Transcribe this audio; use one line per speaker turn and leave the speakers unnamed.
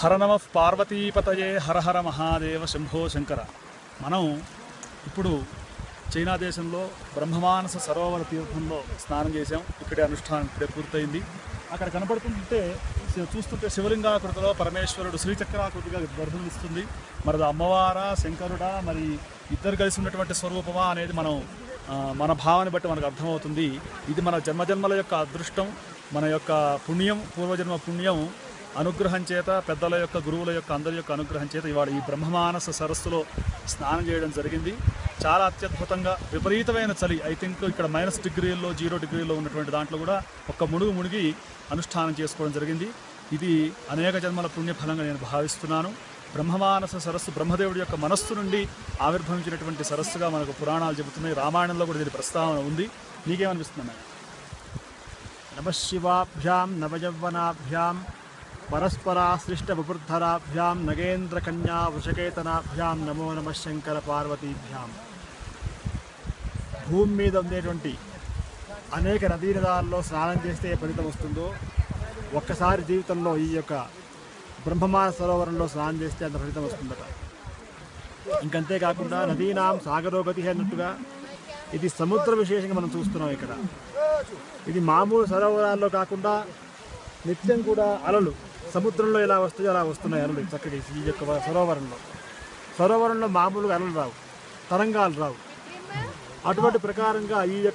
హర నమ పార్వతీపతయే హర హర మహాదేవ శంభో శంకర. మనం ఇప్పుడు చైనా దేశంలో బ్రహ్మమానస సరోవర తీర్థంలో స్నానం చేసాం. ఇక్కడే అనుష్ఠానం ఇప్పుడే పూర్తయింది. అక్కడ కనపడుతుంటే చూస్తుంటే శివలింగాకృతిలో పరమేశ్వరుడు శ్రీచక్రాకృతిగా దర్శనమిస్తుంది. మరి అది అమ్మవారా శంకరుడా, మరి ఇద్దరు కలిసి ఉన్నటువంటి స్వరూపమా అనేది మన భావాన్ని బట్టి మనకు అర్థమవుతుంది. ఇది మన జన్మజన్మల యొక్క అదృష్టం, మన యొక్క పుణ్యం, పూర్వజన్మ పుణ్యం అనుగ్రహం చేత, పెద్దల యొక్క గురువుల యొక్క అందరి యొక్క అనుగ్రహం చేత ఇవాళ ఈ బ్రహ్మమానస సరస్సులో స్నానం చేయడం జరిగింది. చాలా అత్యద్భుతంగా, విపరీతమైన చలి, ఐ థింక్ ఇక్కడ -డిగ్రీల్లో 0 డిగ్రీలో ఉన్నటువంటి దాంట్లో కూడా ఒక్క మునిగి అనుష్ఠానం చేసుకోవడం జరిగింది. ఇది అనేక జన్మల పుణ్యఫలంగా నేను భావిస్తున్నాను. బ్రహ్మమానస సరస్సు బ్రహ్మదేవుడి యొక్క మనస్సు నుండి ఆవిర్భవించినటువంటి సరస్సుగా మనకు పురాణాలు చెబుతున్నాయి. రామాయణంలో కూడా దీని ప్రస్తావన ఉంది. నీకేమనిపిస్తుంది?
నమశివాభ్యాం నవయవ్వనాభ్యాం పరస్పరాశ్లిష్టవపుర్ధరాభ్యాం నగేంద్రకన్యా వృషకేతనాభ్యాం నమో నమ శంకర పార్వతీభ్యాం. భూమి మీద ఉండేటువంటి అనేక నదీనదాల్లో స్నానం చేస్తే ఏ ఫలితం వస్తుందో, ఒక్కసారి జీవితంలో ఈ యొక్క బ్రహ్మమానస సరోవరంలో స్నానం చేస్తే అంత ఫలితం వస్తుందట. ఇంకంతేకాకుండా నదీనాం సాగరోగతి అన్నట్టుగా ఇది సముద్ర విశేషంగా మనం చూస్తున్నాం. ఇక్కడ ఇది మామూలు సరోవరాల్లో కాకుండా నిత్యం కూడా అలలు సముద్రంలో ఎలా వస్తాయో అలా వస్తున్నాయి అలలు. చక్కటి ఈ యొక్క సరోవరంలో మామూలుగా అలలు రావు, తరంగాలు రావు. అటువంటి ప్రకారంగా ఈ యొక్క